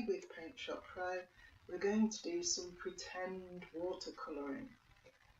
with PaintShop Pro we're going to do some pretend watercolouring.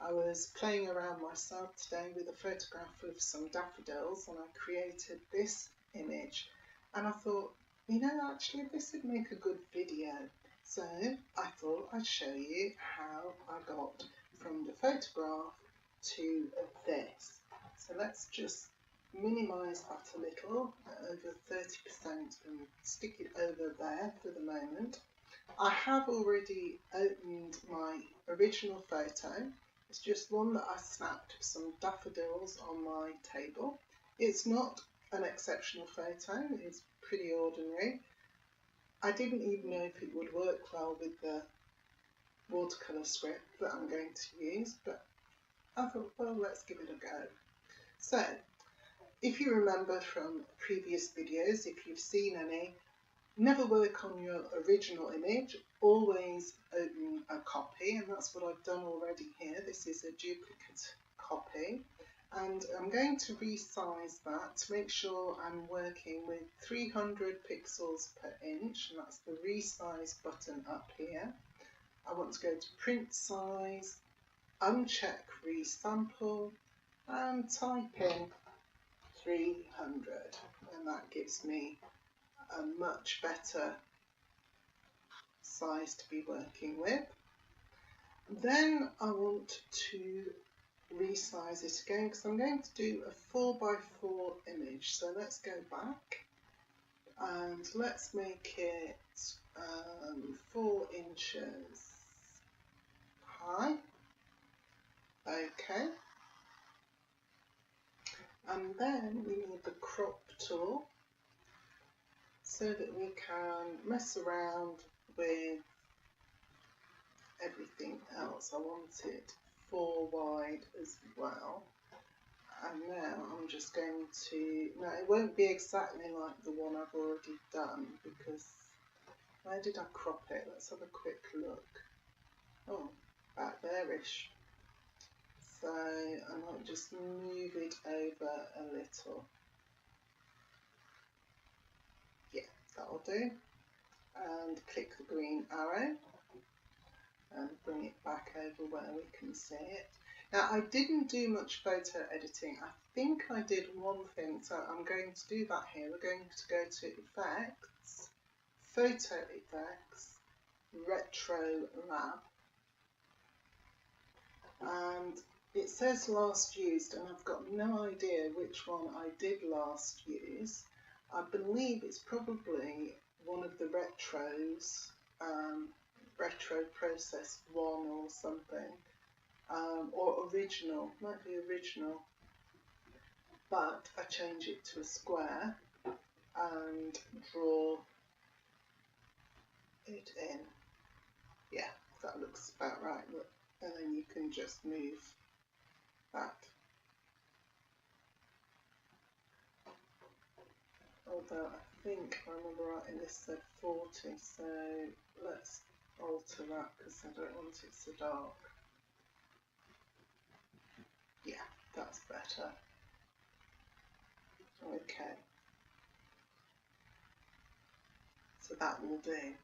I was playing around myself today with a photograph of some daffodils and I created this image and I thought, you know, actually this would make a good video. So I thought I'd show you how I got from the photograph to this. So let's just minimise that a little, over 30%, and stick it over there for the moment. I have already opened my original photo. It's just one that I snapped of some daffodils on my table. It's not an exceptional photo, it's pretty ordinary. I didn't even know if it would work well with the watercolour script that I'm going to use, but I thought, well, let's give it a go. So, if you remember from previous videos, if you've seen any, never work on your original image, always open a copy, and that's what I've done already here. This is a duplicate copy, and I'm going to resize that to make sure I'm working with 300 pixels per inch, and that's the resize button up here. I want to go to print size, uncheck resample, and type in 300, and that gives me a much better size to be working with. Then I want to resize it again because I'm going to do a 4x4 image. So let's go back and let's make it 4 inches high. Okay. And then we need the crop tool so that we can mess around with everything else. I want it 4 wide as well. And now I'm just going to, now it won't be exactly like the one I've already done because, where did I crop it? Let's have a quick look. Oh, about there-ish. So I might just move it over a little. Yeah, that'll do. And click the green arrow and bring it back over where we can see it. Now I didn't do much photo editing. I think I did one thing, so I'm going to do that here. We're going to go to Effects, Photo Effects, Retro Lab, and it says last used, and I've got no idea which one I did last use. I believe it's probably one of the retros, retro process 1 or something, or original, might be original, but I change it to a square and draw it in. Yeah, that looks about right, look. And then you can just move that. Although I think, if I remember right, this said 40, so let's alter that because I don't want it so dark. Yeah, that's better. Okay. So that will do.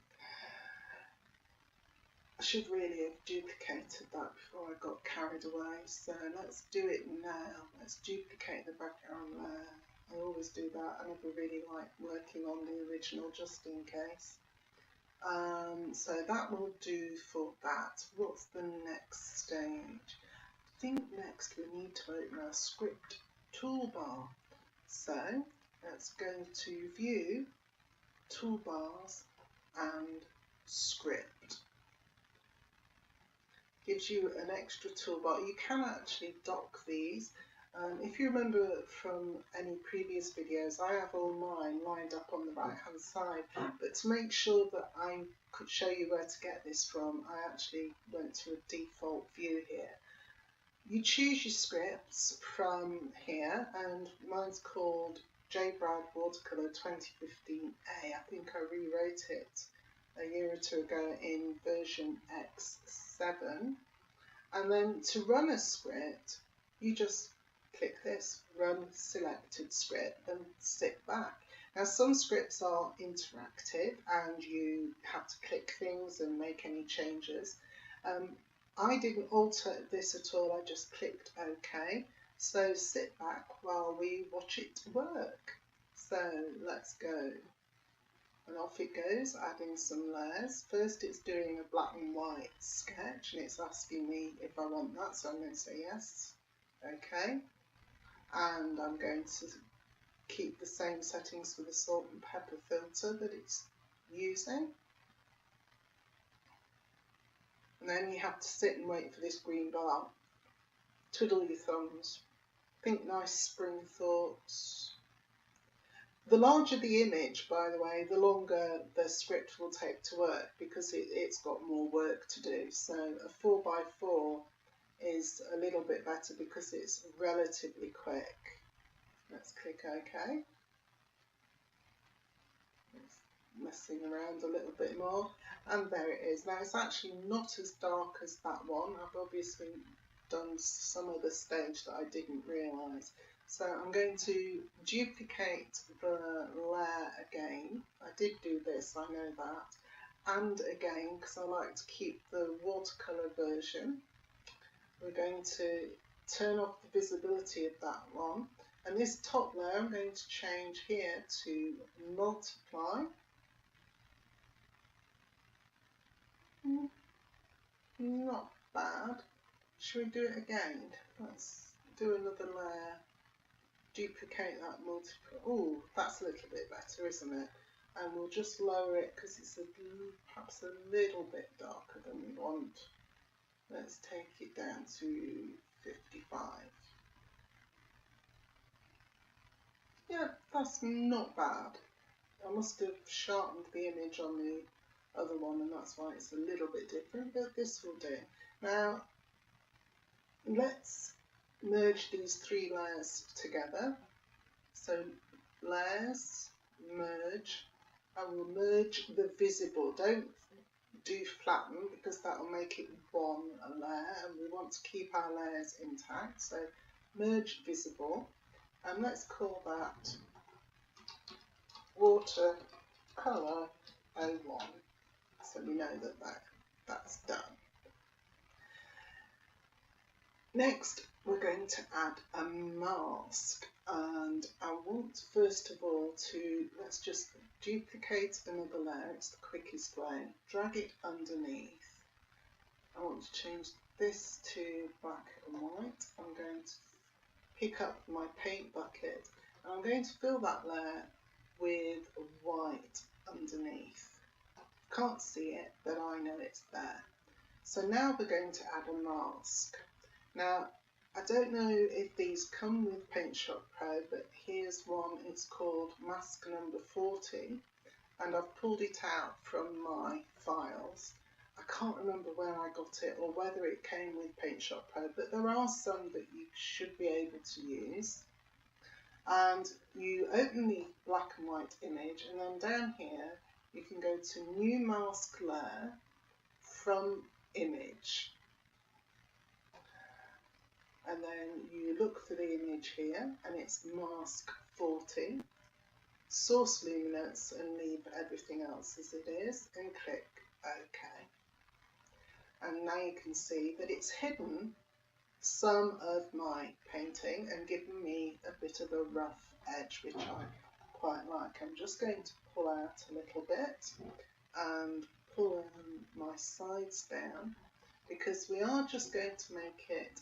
I should really have duplicated that before I got carried away, so let's do it now. Let's duplicate the background there. I always do that. I never really like working on the original just in case. So that will do for that. What's the next stage? I think next we need to open our script toolbar. So let's go to View, Toolbars and Script. Gives you an extra toolbar. You can actually dock these. If you remember from any previous videos, I have all mine lined up on the right hand side, but to make sure that I could show you where to get this from, I actually went to a default view here. You choose your scripts from here, and mine's called J. Brad Watercolour 2015A. I think I rewrote it a year or two ago in version X7. And then to run a script, you just click this, Run Selected Script, and sit back. Now some scripts are interactive and you have to click things and make any changes. I didn't alter this at all, I just clicked OK. So sit back while we watch it work. So let's go. And off it goes, adding some layers. First it's doing a black and white sketch and it's asking me if I want that, so I'm going to say yes. OK. And I'm going to keep the same settings for the salt and pepper filter that it's using. And then you have to sit and wait for this green bar. Twiddle your thumbs. Think nice spring thoughts. The larger the image, by the way, the longer the script will take to work because it's got more work to do. So a 4x4 is a little bit better because it's relatively quick. Let's click OK. Messing around a little bit more, and there it is. Now it's actually not as dark as that one. I've obviously done some other stage that I didn't realise. So I'm going to duplicate the layer again. I did do this, I know that. And again, because I like to keep the watercolour version, we're going to turn off the visibility of that one. And this top layer I'm going to change here to multiply. Not bad. Should we do it again? Let's do another layer. Duplicate that multiple. Oh, that's a little bit better, isn't it? And we'll just lower it because it's perhaps a little bit darker than we want. Let's take it down to 55. Yeah, that's not bad. I must have sharpened the image on the other one and that's why it's a little bit different, but this will do. Now let's merge these three layers together. So layers, merge, and we'll merge the visible. Don't do flatten because that will make it one layer and we want to keep our layers intact. So merge visible, and let's call that Watercolour 01. So we know that's done. Next, we're going to add a mask, and I want first of all to, let's just duplicate another layer, it's the quickest way, drag it underneath. I want to change this to black and white. I'm going to pick up my paint bucket and I'm going to fill that layer with white underneath. Can't see it, but I know it's there. So now we're going to add a mask. Now, I don't know if these come with PaintShop Pro, but here's one. It's called Mask number 40, and I've pulled it out from my files. I can't remember where I got it or whether it came with PaintShop Pro, but there are some that you should be able to use. And you open the black and white image, and then down here you can go to New Mask Layer from Image. And then you look for the image here, and it's Mask 40. Source luminance and leave everything else as it is, and click OK. And now you can see that it's hidden some of my painting and given me a bit of a rough edge, which I quite like. I'm just going to pull out a little bit and pull my sides down because we are just going to make it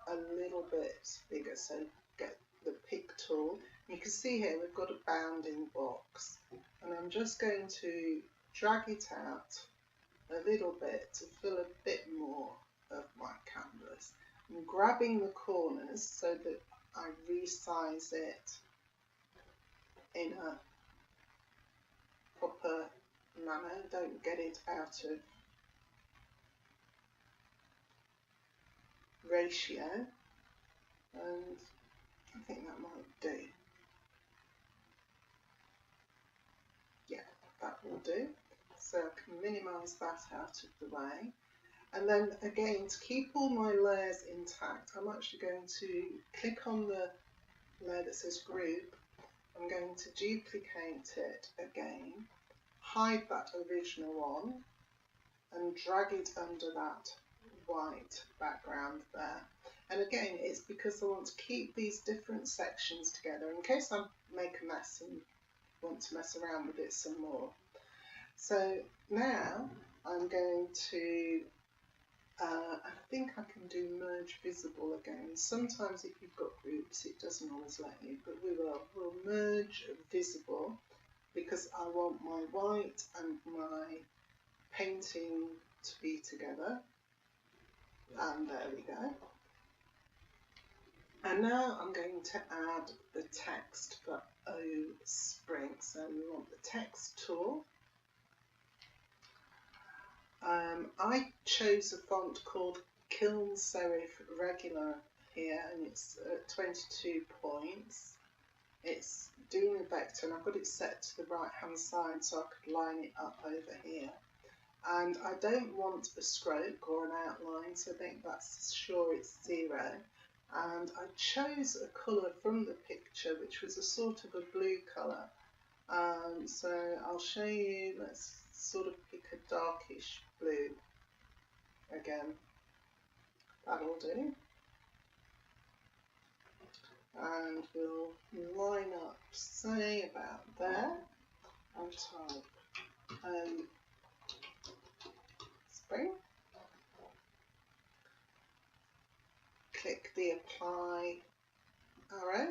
a little bit bigger. So get the pick tool. You can see here we've got a bounding box, and I'm just going to drag it out a little bit to fill a bit more of my canvas. I'm grabbing the corners so that I resize it in a proper manner. Don't get it out of ratio, and I think that might do. Yeah, that will do. So I can minimise that out of the way. And then again, to keep all my layers intact, I'm actually going to click on the layer that says group I'm going to duplicate it again, hide that original one and drag it under that white background there. And again, it's because I want to keep these different sections together in case I make a mess and want to mess around with it some more. So now I'm going to, I think I can do merge visible again. Sometimes if you've got groups it doesn't always let you, but we'll merge visible because I want my white and my painting to be together. And there we go. And now I'm going to add the text for O Spring. So we want the text tool. I chose a font called Kiln Serif Regular here, and it's 22 points. It's doing a vector, and I've got it set to the right hand side so I could line it up over here. And I don't want a stroke or an outline, so I think that's sure it's 0. And I chose a colour from the picture which was a sort of a blue colour. So I'll show you, let's sort of pick a darkish blue again, that'll do. And we'll line up, say about there, and type Spring. Click the apply arrow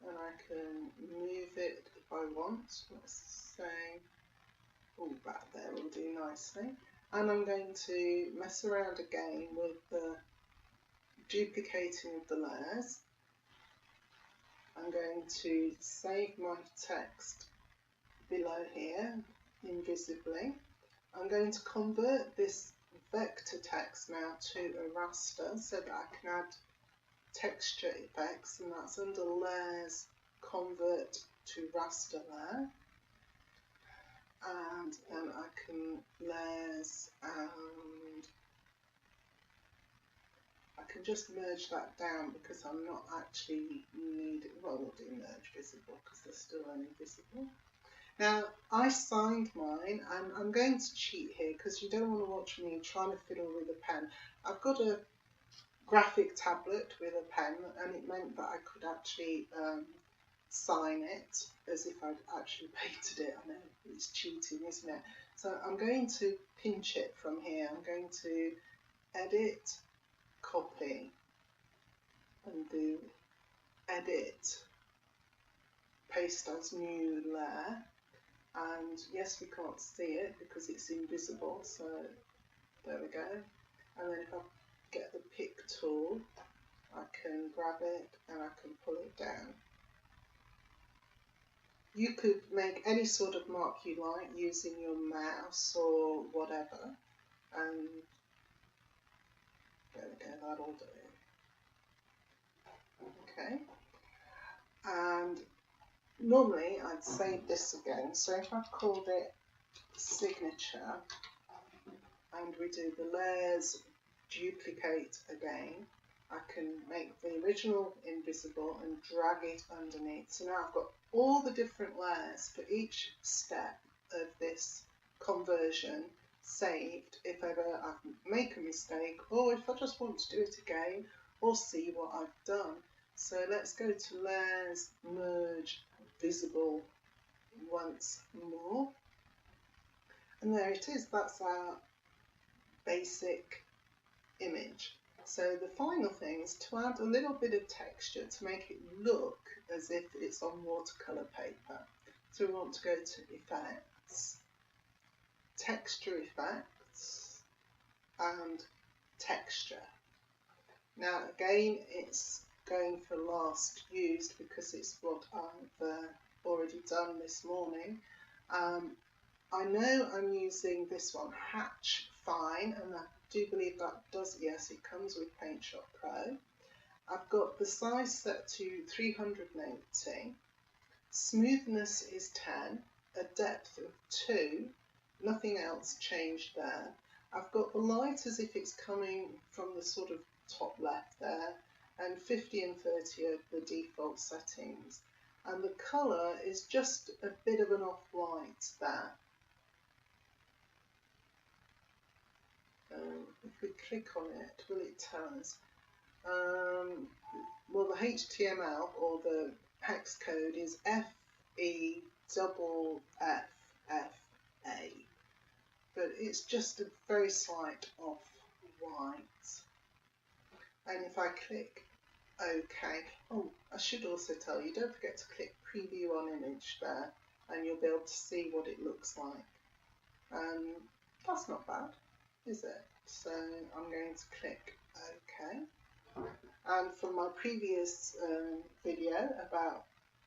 and I can move it if I want. Let's say, oh, back there will do nicely. And I'm going to mess around again with the duplicating of the layers. I'm going to save my text below here invisibly. I'm going to convert this vector text now to a raster so that I can add texture effects, and that's under layers, convert to raster layer, and then I can layers, and I can just merge that down because I'm not actually needing, well, we'll do merge visible because they're still only visible. Now, I signed mine, and I'm going to cheat here because you don't want to watch me trying to fiddle with a pen. I've got a graphic tablet with a pen, and it meant that I could actually sign it as if I'd actually painted it. I know it's cheating, isn't it? So I'm going to pinch it from here. I'm going to edit, copy, and do edit, paste as new layer. And yes, we can't see it because it's invisible, so there we go. And then if I get the pick tool, I can grab it and I can pull it down. You could make any sort of mark you like using your mouse or whatever, and there we go, that'll do it. Okay, and normally I'd save this again, so if I've called it signature and we do the layers, duplicate again, I can make the original invisible and drag it underneath. So now I've got all the different layers for each step of this conversion saved if ever I make a mistake, or if I just want to do it again or see what I've done. So let's go to layers, merge, visible once more. And there it is, that's our basic image. So the final thing is to add a little bit of texture to make it look as if it's on watercolour paper. So we want to go to Effects, Texture Effects, and Texture. Now again, it's going for last used because it's what I've already done this morning. I know I'm using this one, Hatch Fine, and I do believe that does, yes, it comes with PaintShop Pro. I've got the size set to 380, smoothness is 10, a depth of 2, nothing else changed there. I've got the light as if it's coming from the sort of top left there, and 50 and 30 are the default settings. and the colour is just a bit of an off-white there. If we click on it, will it tell us? Well, the HTML or the hex code is FEFFFA, but it's just a very slight off-white. And if I click OK, oh, I should also tell you, don't forget to click preview on image there, and you'll be able to see what it looks like. That's not bad, is it? So I'm going to click OK. And from my previous video about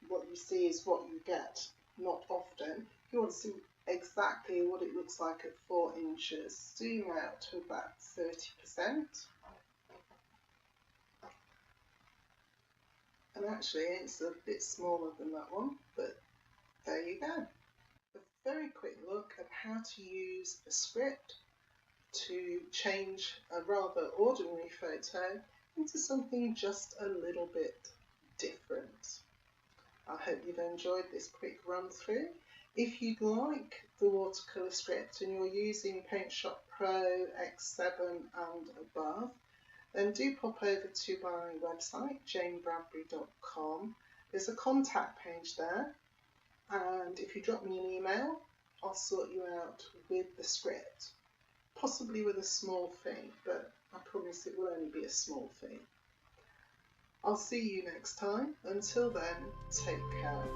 what you see is what you get, not often, if you want to see exactly what it looks like at 4 inches, zoom out to about 30%. And actually it's a bit smaller than that one, but there you go. A very quick look at how to use a script to change a rather ordinary photo into something just a little bit different. I hope you've enjoyed this quick run through. If you'd like the watercolour script and you're using PaintShop Pro X7 and above, then do pop over to my website, janebradbury.com. There's a contact page there, and if you drop me an email, I'll sort you out with the script, possibly with a small fee, but I promise it will only be a small fee. I'll see you next time. Until then, take care.